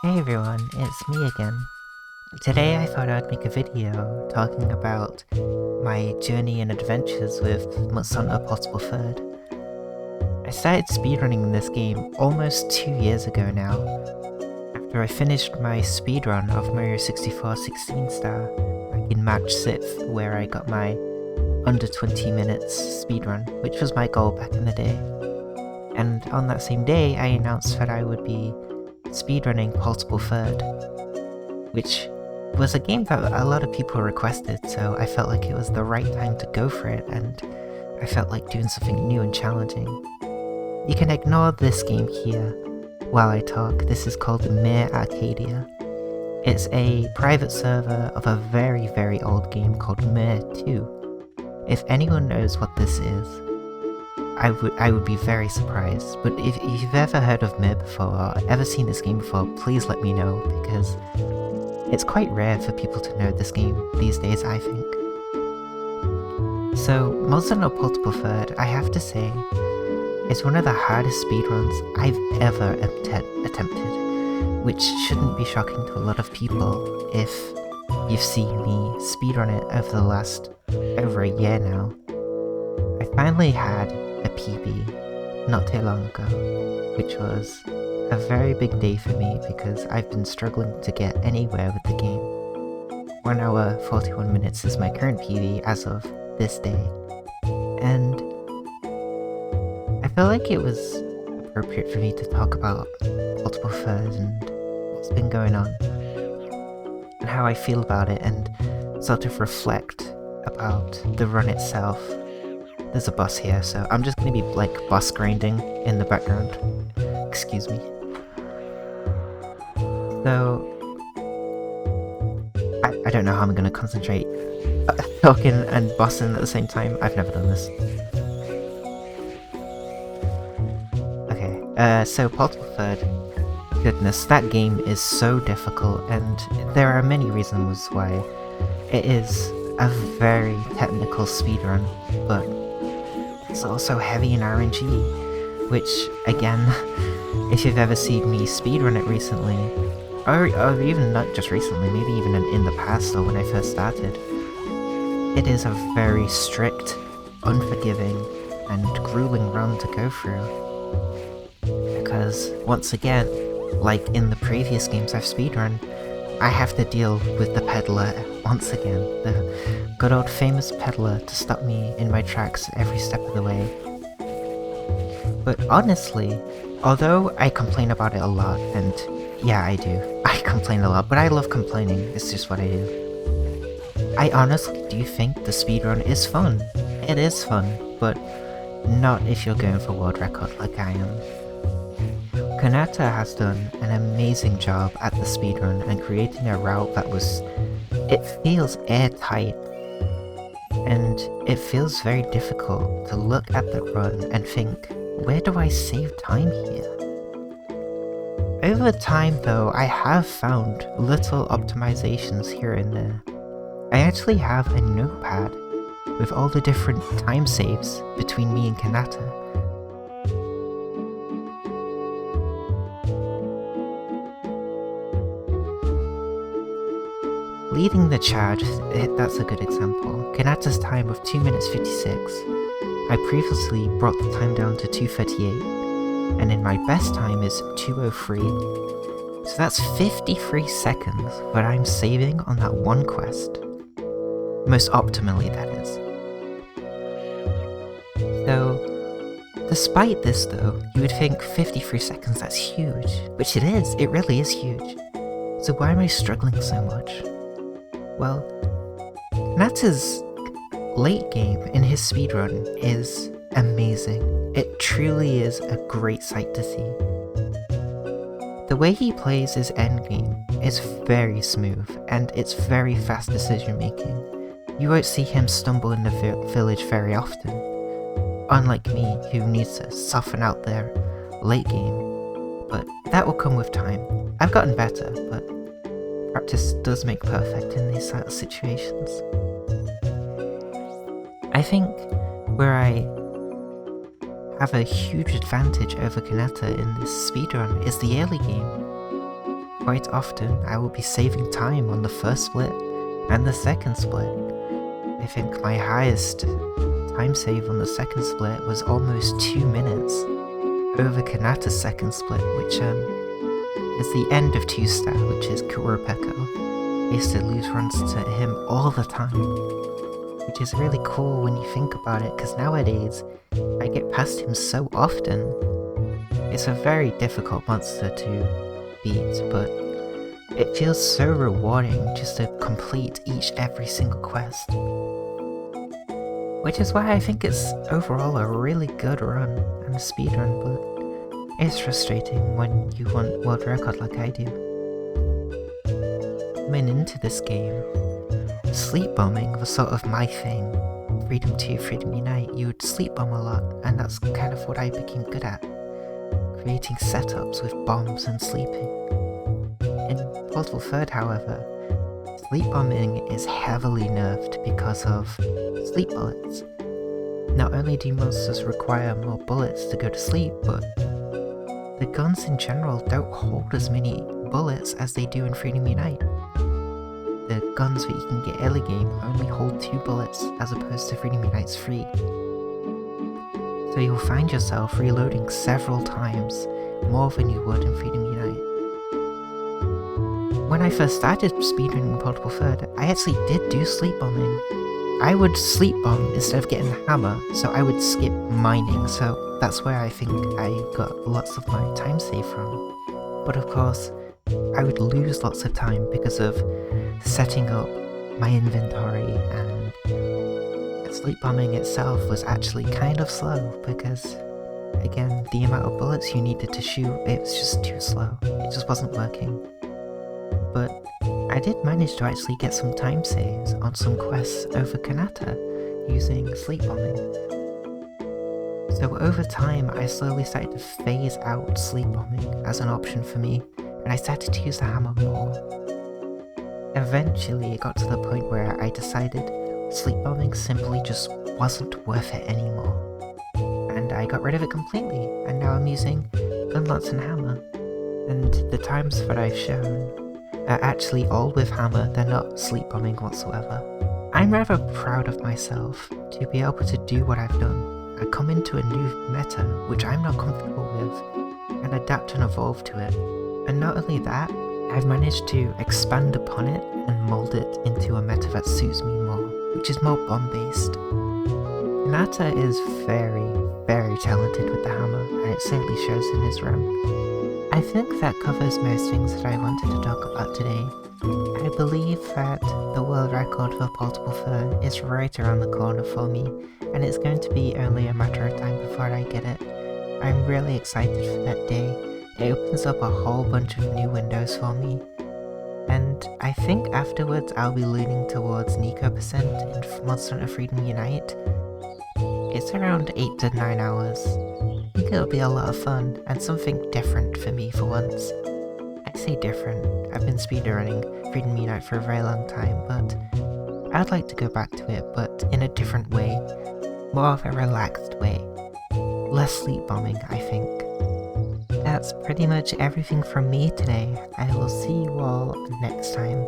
Hey everyone, it's me again. Today I thought I'd make a video talking about my journey and adventures with Monster Possible Third. I started speedrunning in this game almost 2 years ago now, after I finished my speedrun of Mario 64 16 star back in March 6th, where I got my under 20 minutes speedrun, which was my goal back in the day. And on that same day I announced that I would be speedrunning Possible Third, which was a game that a lot of people requested, so I felt like it was the right time to go for it, and I felt like doing something new and challenging. You can ignore this game here while I talk. This is called Mere Arcadia. It's a private server of a very, very old game called Mere 2. If anyone knows what this is, I would be very surprised, but if you've ever heard of Mir before or ever seen this game before, please let me know, because it's quite rare for people to know this game these days, I think. So, Monster Possible Third, I have to say, is one of the hardest speedruns I've ever attempted, which shouldn't be shocking to a lot of people if you've seen me speedrun it over a year now. I finally had a PB not too long ago, which was a very big day for me because I've been struggling to get anywhere with the game. 1 hour 41 minutes is my current PB as of this day, and I feel like it was appropriate for me to talk about Possible Third and what's been going on, and how I feel about it, and sort of reflect about the run itself. There's a boss here, so I'm just gonna be like boss grinding in the background. Excuse me. So, I don't know how I'm gonna concentrate talking and bossing at the same time. I've never done this. Okay, so Possible Third. Goodness, that game is so difficult, and there are many reasons why. It is a very technical speedrun, but it's also heavy in RNG, which, again, if you've ever seen me speedrun it recently, or even not just recently, maybe even in the past or when I first started, it is a very strict, unforgiving, and grueling run to go through. Because, once again, like in the previous games I've speedrun, I have to deal with the peddler once again, the good old famous peddler to stop me in my tracks every step of the way. But honestly, although I complain about it a lot, and yeah, I do, I complain a lot, but I love complaining, it's just what I do. I honestly do think the speedrun is fun. It is fun, but not if you're going for world record like I am. Kanata has done an amazing job at the speedrun and creating a route that it feels airtight, and it feels very difficult to look at the run and think, where do I save time here? Over time though, I have found little optimizations here and there. I actually have a notepad with all the different time saves between me and Kanata. Leading the charge, that's a good example. Kanata's time of 2 minutes 56. I previously brought the time down to 2:38, and in my best time is 2:03. So that's 53 seconds that I'm saving on that one quest. Most optimally, that is. So, despite this though, you would think 53 seconds, that's huge. Which it is, it really is huge. So why am I struggling so much? Well, Kanata's late game in his speedrun is amazing. It truly is a great sight to see. The way he plays his endgame is very smooth, and it's very fast decision making. You won't see him stumble in the village very often, unlike me, who needs to soften out their late game, but that will come with time. I've gotten better, but practice does make perfect in these sort of situations. I think where I have a huge advantage over Kanata in this speedrun is the early game. quite often I will be saving time on the first split and the second split. I think my highest time save on the second split was almost 2 minutes over Kanata's second split, which is the end of 2-star, which is Kuropeko. I used to lose runs to him all the time, which is really cool when you think about it, because nowadays I get past him so often. It's a very difficult monster to beat, but it feels so rewarding just to complete every single quest. Which is why I think it's overall a really good run and a speedrun, but it's frustrating when you want world record like I do. Coming into this game, sleep bombing was sort of my thing. Freedom 2, Freedom Unite, you would sleep bomb a lot, and that's kind of what I became good at. Creating setups with bombs and sleeping. In Portable Third, however, sleep bombing is heavily nerfed because of sleep bullets. Not only do monsters require more bullets to go to sleep, but the guns in general don't hold as many bullets as they do in Freedom Unite. The guns that you can get early game only hold 2 bullets as opposed to Freedom Unite's 3. So you'll find yourself reloading several times more than you would in Freedom Unite. When I first started speedrunning Portable Third, I actually did do sleep bombing. I would sleep bomb instead of getting the hammer, so I would skip mining, so that's where I think I got lots of my time saved from. But of course, I would lose lots of time because of setting up my inventory, and sleep bombing itself was actually kind of slow because, again, the amount of bullets you needed to shoot, it was just too slow. It just wasn't working. But I did manage to actually get some time saves on some quests over Kanata using sleep bombing. So over time, I slowly started to phase out sleep bombing as an option for me, and I started to use the hammer more. Eventually, it got to the point where I decided sleep bombing simply just wasn't worth it anymore. And I got rid of it completely, and now I'm using gunlots and hammer. And the times that I've shown are actually all with hammer, they're not sleep bombing whatsoever. I'm rather proud of myself to be able to do what I've done. I come into a new meta, which I'm not comfortable with, and adapt and evolve to it. And not only that, I've managed to expand upon it and mold it into a meta that suits me more, which is more bomb-based. Kanata is very, very talented with the hammer, and it certainly shows in his run. I think that covers most things that I wanted to talk about today. I believe that the world record for Portable Third is right around the corner for me, and it's going to be only a matter of time before I get it. I'm really excited for that day. It opens up a whole bunch of new windows for me. And I think afterwards I'll be leaning towards Nico percent in Monster Hunter Freedom Unite. It's around 8 to 9 hours. I think it'll be a lot of fun, and something different for me for once. I say different, I've been speedrunning Freedom Unite for a very long time, but I'd like to go back to it, but in a different way. More of a relaxed way. Less sleep bombing, I think. That's pretty much everything from me today. I will see you all next time.